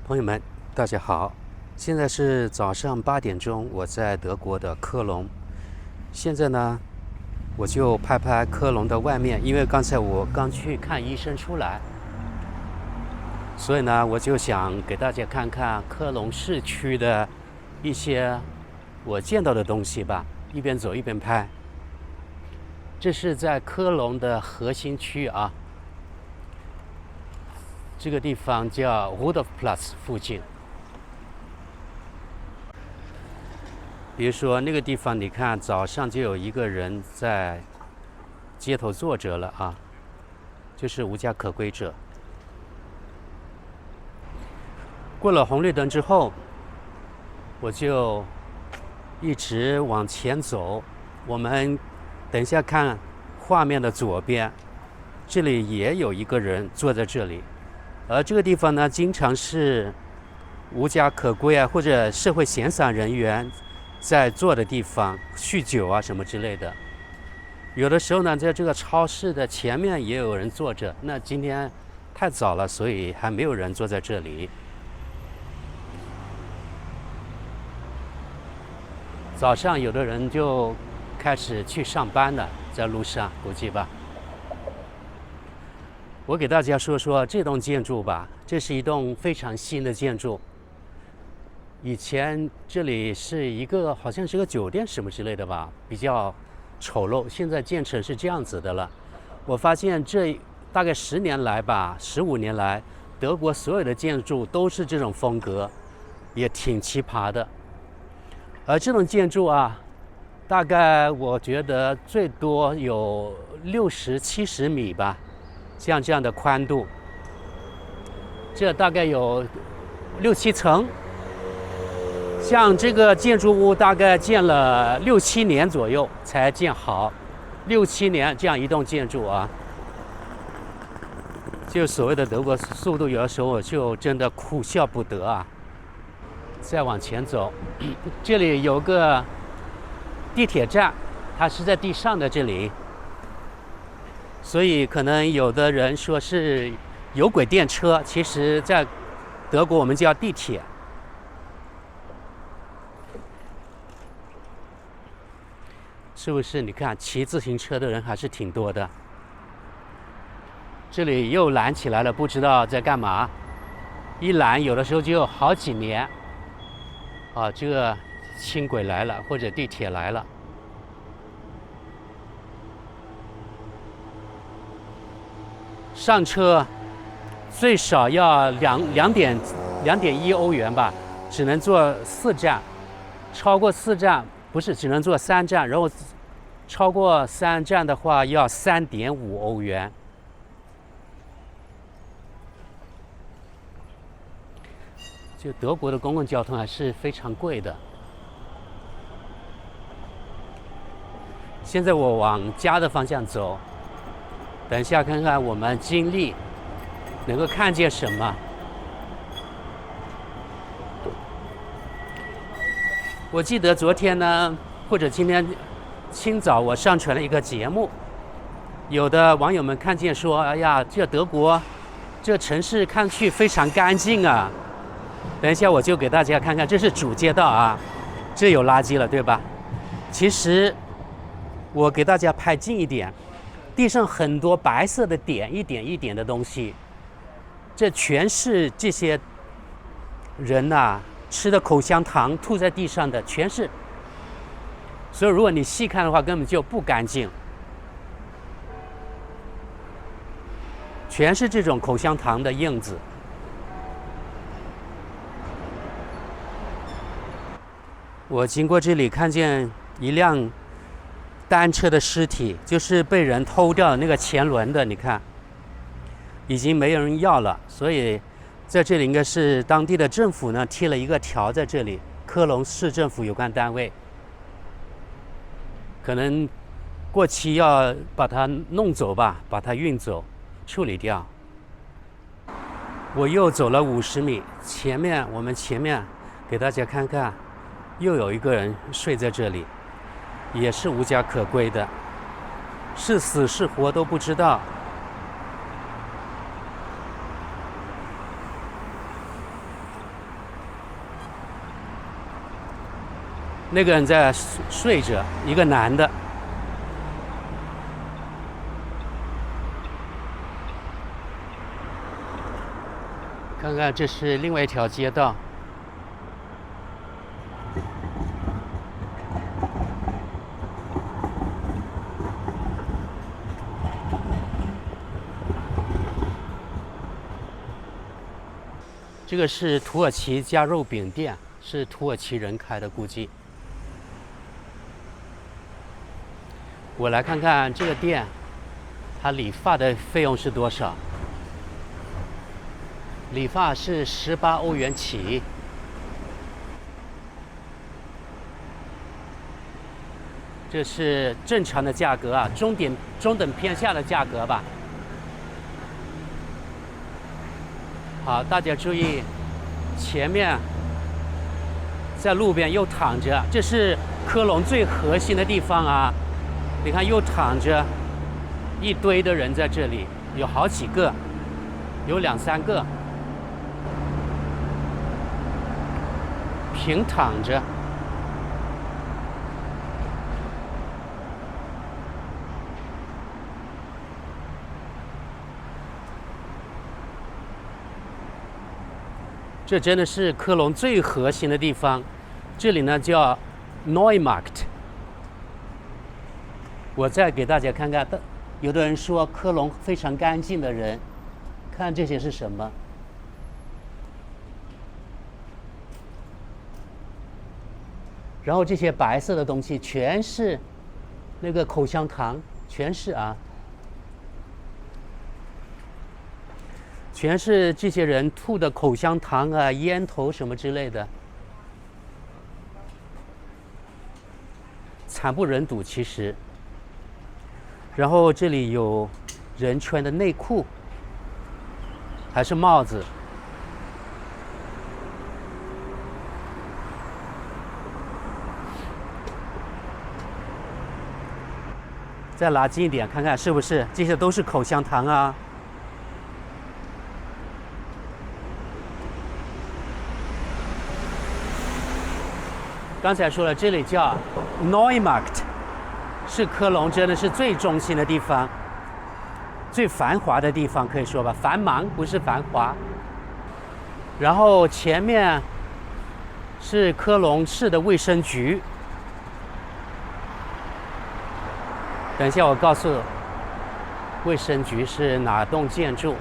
朋友们，大家好，现在是早上8点钟，我在德国的科隆。现在呢，我就拍拍科隆的外面，因为刚才我刚去看医生出来，所以呢，我就想给大家看看科隆市区的一些我见到的东西吧，一边走一边拍。这是在科隆的核心区啊。这个地方叫 Rudolfplatz 附近，比如说那个地方，你看早上就有一个人在街头坐着了啊，就是无家可归者。过了红绿灯之后，我就一直往前走。我们等一下看画面的左边，这里也有一个人坐在这里。而这个地方呢，经常是无家可归啊，或者社会闲散人员在坐的地方，酗酒啊什么之类的。有的时候呢，在这个超市的前面也有人坐着。那今天太早了，所以还没有人坐在这里。早上有的人就开始去上班了，在路上估计吧。我给大家说说这栋建筑吧，这是一栋非常新的建筑。以前这里是一个好像是个酒店什么之类的吧，比较丑陋。现在建成是这样子的了。我发现这大概10年来吧，15年来，德国所有的建筑都是这种风格，也挺奇葩的。而这种建筑啊，大概我觉得最多有60、70米吧。像这样的宽度，这大概有6、7层。像这个建筑物大概建了6、7年左右才建好，6、7年这样一栋建筑啊，就所谓的德国速度，有的时候就真的哭笑不得啊。再往前走，这里有个地铁站，它是在地上的这里。所以可能有的人说是有轨电车，其实在德国我们叫地铁。是不是？你看骑自行车的人还是挺多的。这里又拦起来了，不知道在干嘛。一拦有的时候就有好几年。啊，这个轻轨来了，或者地铁来了。上车最少要2.1欧元吧，只能坐4站，超过4站不是只能坐3站，然后超过3站的话要3.5欧元。就德国的公共交通还是非常贵的。现在我往家的方向走。等一下看看我们经历能够看见什么。我记得昨天呢，或者今天清早我上传了一个节目，有的网友们看见说：“哎呀，这德国这城市看去非常干净啊。”等一下我就给大家看看，这是主街道啊，这有垃圾了，对吧？其实我给大家拍近一点。地上很多白色的点，一点一点的东西，这全是这些人呐吃的口香糖吐在地上的，全是。所以如果你细看的话，根本就不干净，全是这种口香糖的印子。我经过这里，看见一辆单车的尸体，就是被人偷掉的那个前轮的，你看已经没有人要了，所以在这里应该是当地的政府呢贴了一个条在这里，科隆市政府有关单位可能过期要把它弄走吧，把它运走处理掉。我又走了50米，我们前面给大家看看，又有一个人睡在这里，也是无家可归的，是死是活都不知道。那个人在睡着，一个男的。看看，这是另外一条街道。这个是土耳其家肉饼店，是土耳其人开的，估计。我来看看这个店，它理发的费用是多少？理发是18欧元起。这是正常的价格啊，中等偏下的价格吧。好，大家注意，前面在路边又躺着，这是科隆最核心的地方啊。你看，又躺着一堆的人在这里，有好几个，有2、3个，平躺着。这真的是科隆最核心的地方，这里呢叫 Neumarkt。我再给大家看看，有的人说科隆非常干净的人，看这些是什么？然后这些白色的东西全是那个口香糖，全是啊。全是这些人吐的口香糖啊、烟头什么之类的，惨不忍睹其实。然后这里有人穿的内裤，还是帽子。再拉近一点看看，是不是这些都是口香糖啊？刚才说了，这里叫 Neumarkt， 是科隆真的是最中心的地方，最繁华的地方，可以说吧，繁忙不是繁华。然后前面是科隆市的卫生局，等一下我告诉卫生局是哪栋建筑。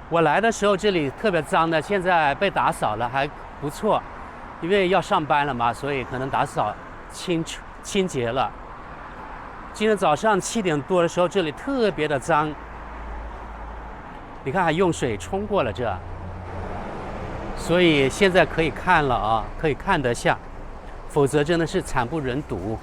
我来的时候这里特别脏的，现在被打扫了，还不错，因为要上班了嘛，所以可能打扫清洁了。今天早上7点多的时候，这里特别的脏，你看还用水冲过了这，所以现在可以看了啊，可以看得下，否则真的是惨不忍睹。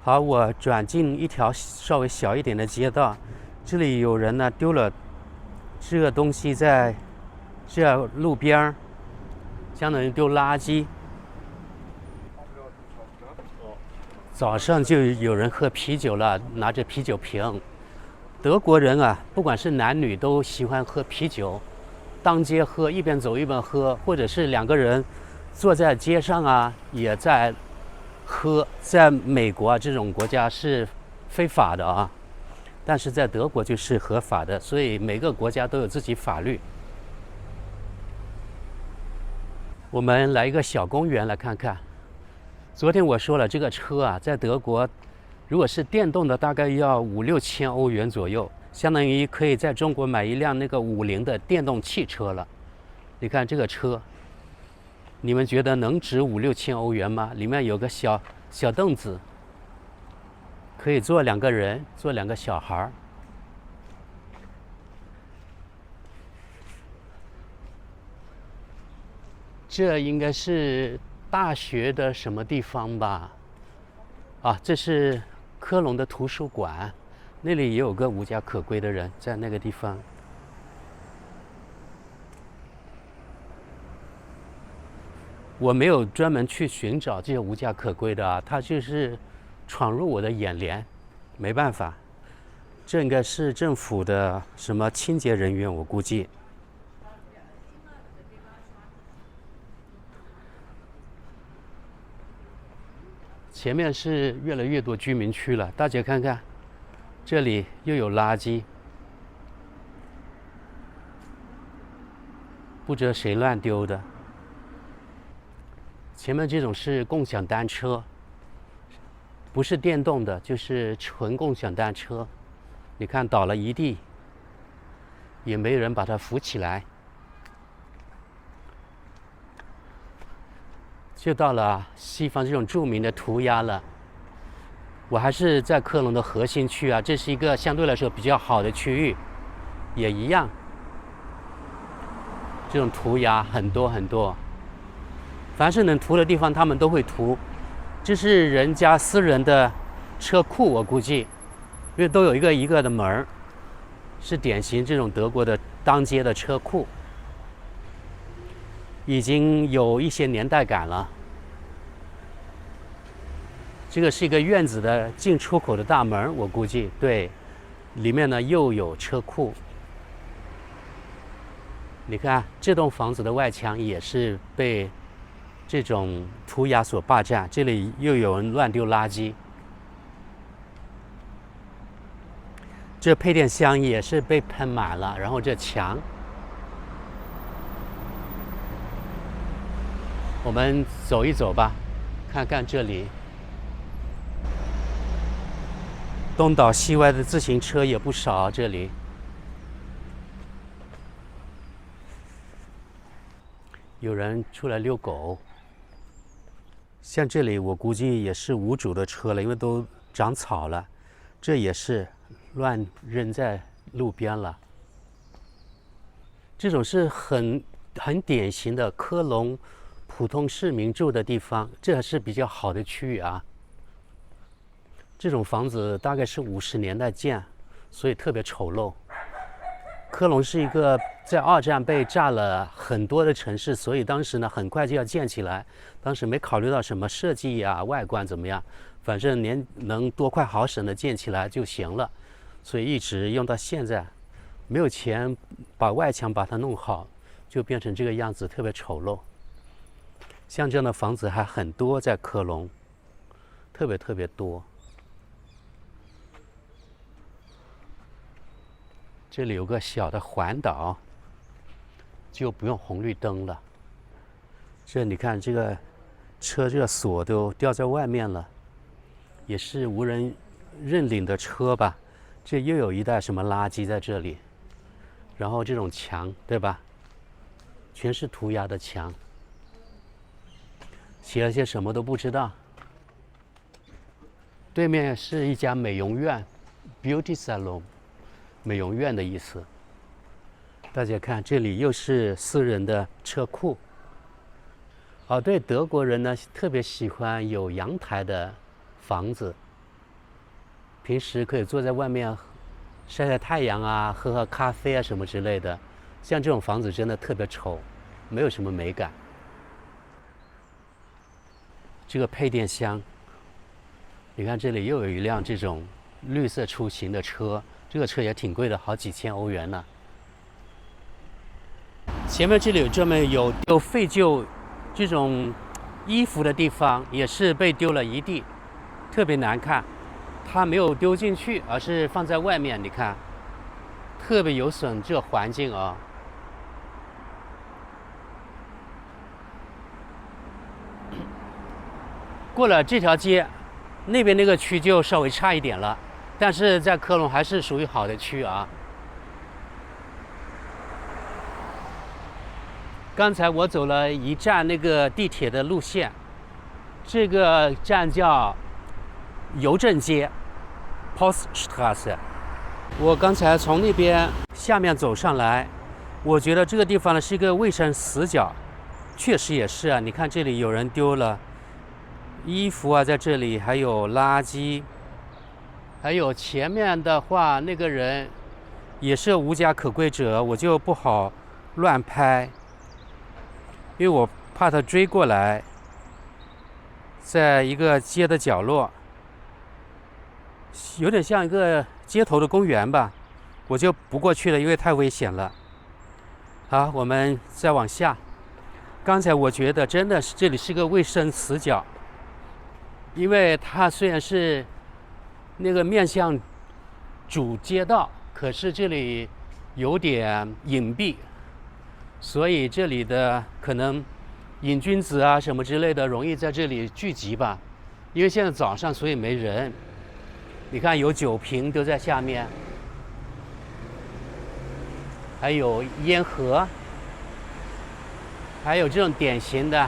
好，我转进一条稍微小一点的街道，这里有人呢丢了这个东西在这路边，相当于丢垃圾。早上就有人喝啤酒了，拿着啤酒瓶。德国人啊，不管是男女都喜欢喝啤酒，当街喝，一边走一边喝，或者是2个人坐在街上啊，也在喝。在美国啊这种国家是非法的啊，但是在德国就是合法的，所以每个国家都有自己法律。我们来一个小公园来看看。昨天我说了，这个车啊，在德国如果是电动的，大概要5、6千欧元左右，相当于可以在中国买一辆那个50的电动汽车了。你看这个车，你们觉得能值5、6千欧元吗？里面有个小凳子，可以坐2个人，坐2个小孩。这应该是大学的什么地方吧？啊，这是科隆的图书馆，那里也有个无家可归的人在那个地方。我没有专门去寻找这些无家可归的啊，他就是闯入我的眼帘，没办法。这应该是政府的什么清洁人员，我估计。前面是越来越多居民区了，大家看看，这里又有垃圾，不知道谁乱丢的。前面这种是共享单车，不是电动的，就是纯共享单车。你看倒了一地，也没人把它扶起来。就到了西方这种著名的涂鸦了。我还是在科隆的核心区啊，这是一个相对来说比较好的区域，也一样，这种涂鸦很多很多，凡是能涂的地方他们都会涂。这是人家私人的车库，我估计，因为都有一个一个的门儿，是典型这种德国的当街的车库。已经有一些年代感了。这个是一个院子的进出口的大门，我估计对，里面呢又有车库。你看这栋房子的外墙也是被这种涂鸦所霸占，这里又有人乱丢垃圾。这配电箱也是被喷满了，然后这墙。我们走一走吧，看看这里。东倒西歪的自行车也不少，这里。有人出来遛狗。像这里，我估计也是无主的车了，因为都长草了。这也是乱扔在路边了。这种是很典型的科隆普通市民住的地方，这还是比较好的区域啊。这种房子大概是50年代建，所以特别丑陋。科隆是一个在2战被炸了很多的城市，所以当时呢很快就要建起来，当时没考虑到什么设计啊、外观怎么样，反正能多快好省的建起来就行了，所以一直用到现在。没有钱把外墙把它弄好，就变成这个样子，特别丑陋。像这样的房子还很多在科隆，特别多。这里有个小的环岛，就不用红绿灯了。这你看，这个车这个锁都掉在外面了，也是无人认领的车吧？这又有一袋什么垃圾在这里，然后这种墙，对吧？全是涂鸦的墙，写了些什么都不知道。对面是一家美容院 ，Beauty Salon。美容院的意思。大家看，这里又是私人的车库。哦，对，德国人呢特别喜欢有阳台的房子，平时可以坐在外面晒晒太阳啊，喝喝咖啡啊什么之类的。像这种房子真的特别丑，没有什么美感。这个配电箱，你看这里又有一辆这种绿色出行的车。这个车也挺贵的，好几千欧元呢。前面这里专门有丢废旧这种衣服的地方，也是被丢了一地，特别难看。它没有丢进去，而是放在外面。你看，特别有损这环境啊。过了这条街，那边那个区就稍微差一点了。但是在科隆还是属于好的区啊。刚才我走了一站那个地铁的路线，这个站叫邮政街 （Poststraße）。我刚才从那边下面走上来，我觉得这个地方呢是一个卫生死角，确实也是啊。你看这里有人丢了衣服啊，在这里还有垃圾。还有前面的话，那个人也是无家可归者，我就不好乱拍，因为我怕他追过来。在一个街的角落，有点像一个街头的公园吧，我就不过去了，因为太危险了。好，我们再往下。刚才我觉得真的是这里是个卫生死角，因为它虽然是那个面向主街道，可是这里有点隐蔽，所以这里的可能瘾君子啊什么之类的容易在这里聚集吧。因为现在早上，所以没人。你看，有酒瓶都在下面，还有烟盒，还有这种典型的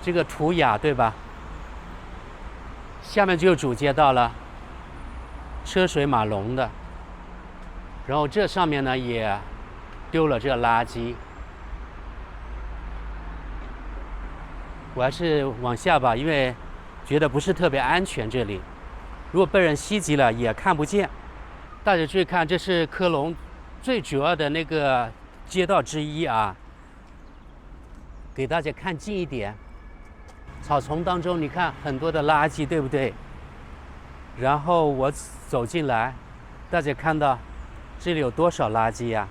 这个图雅，对吧？下面就是主街道了，车水马龙的。然后这上面呢也丢了这个垃圾。我还是往下吧，因为觉得不是特别安全这里。如果被人袭击了也看不见。大家注意看，这是科隆最主要的那个街道之一啊。给大家看近一点，草丛当中你看很多的垃圾，对不对？然后我走进来，大家看到这里有多少垃圾呀？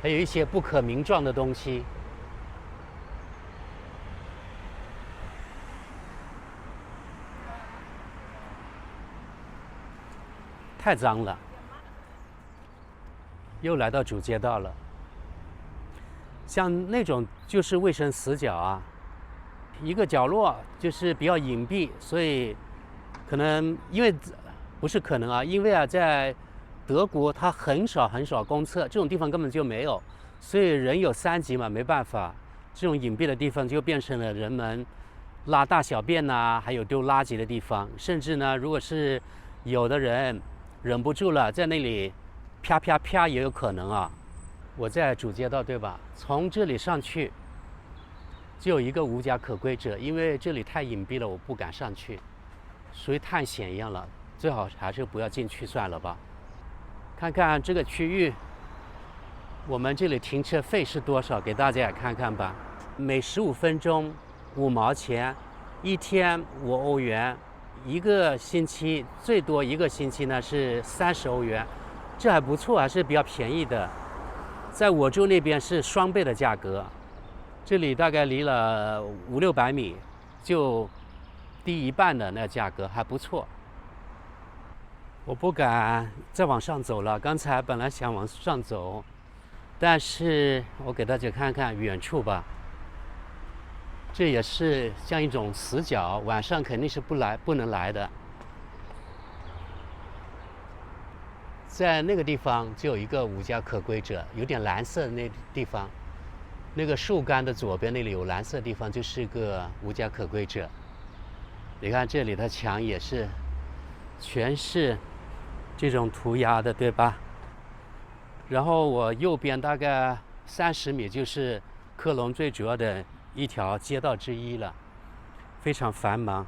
还有一些不可名状的东西。太脏了，又来到主街道了。像那种就是卫生死角啊，一个角落就是比较隐蔽，所以可能因为不是可能啊，因为啊，在德国它很少公厕，这种地方根本就没有，所以人有3级嘛，没办法，这种隐蔽的地方就变成了人们拉大小便呐，还有丢垃圾的地方，甚至呢，如果是有的人忍不住了，在那里啪啪啪也有可能啊。我在主街道对吧？从这里上去就有一个无家可归者，因为这里太隐蔽了，我不敢上去，属于探险一样了，最好还是不要进去算了吧。看看这个区域，我们这里停车费是多少？给大家也看看吧。每15分钟5毛钱，一天5欧元，一个星期最多一个星期呢是30欧元，这还不错，还是比较便宜的。在我住那边是双倍的价格，这里大概离了500-600米，就低一半的那价格，还不错。我不敢再往上走了，刚才本来想往上走，但是我给大家看看远处吧，这也是像一种死角，晚上肯定是不能来的。在那个地方就有一个无家可归者，有点蓝色的那地方，那个树干的左边那里有蓝色的地方，就是个无家可归者。你看这里的墙也是全是这种涂鸦的，对吧？然后我右边大概30米就是科隆最主要的一条街道之一了，非常繁忙。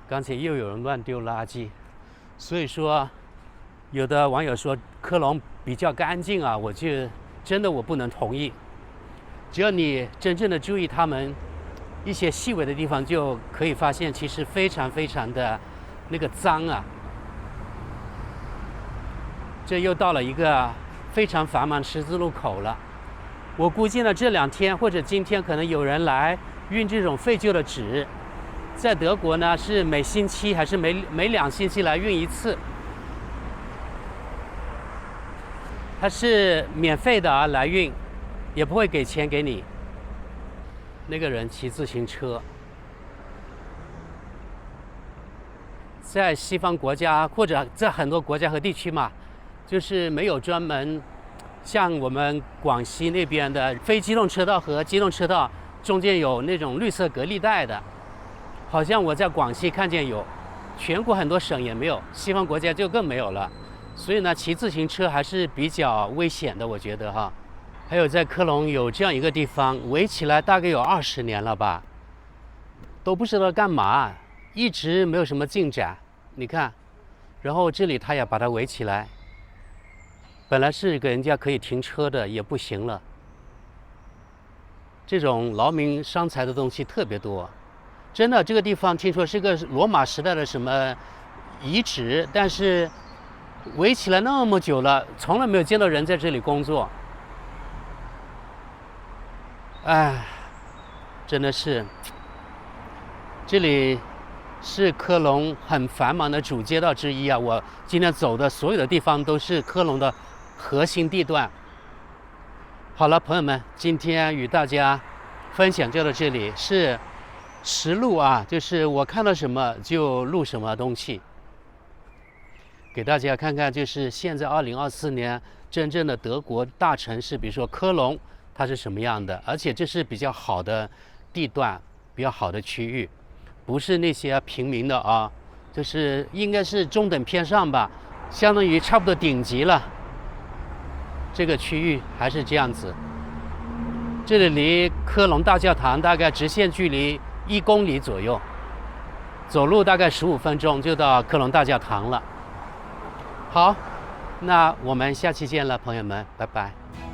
刚才又有人乱丢垃圾，所以说有的网友说科隆比较干净啊，我不能同意。只要你真正的注意他们一些细微的地方，就可以发现其实非常的那个脏啊。这又到了一个非常繁忙十字路口了。我估计呢，这2天或者今天可能有人来运这种废旧的纸，在德国呢是每星期还是每2星期来运一次。它是免费的啊，来运，也不会给钱给你。那个人骑自行车，在西方国家或者在很多国家和地区嘛，就是没有专门像我们广西那边的非机动车道和机动车道中间有那种绿色隔离带的，好像我在广西看见有，全国很多省也没有，西方国家就更没有了。所以呢，骑自行车还是比较危险的，我觉得哈。还有在科隆有这样一个地方，围起来大概有20年了吧，都不知道干嘛，一直没有什么进展。你看，然后这里他也把它围起来，本来是给人家可以停车的，也不行了。这种劳民伤财的东西特别多，真的，这个地方听说是个罗马时代的什么遗址，但是围起来那么久了，从来没有见到人在这里工作。哎，真的是，这里是科隆很繁忙的主街道之一啊。我今天走的所有的地方都是科隆的核心地段。好了，朋友们，今天与大家分享就到这里，是实录啊，就是我看到什么就录什么东西，给大家看看，就是现在2024年真正的德国大城市，比如说科隆，它是什么样的，而且这是比较好的地段，比较好的区域，不是那些平民的啊，就是应该是中等偏上吧，相当于差不多顶级了。这个区域还是这样子。这里离科隆大教堂大概直线距离1公里左右，走路大概15分钟就到科隆大教堂了。好，那我们下期见了，朋友们，拜拜。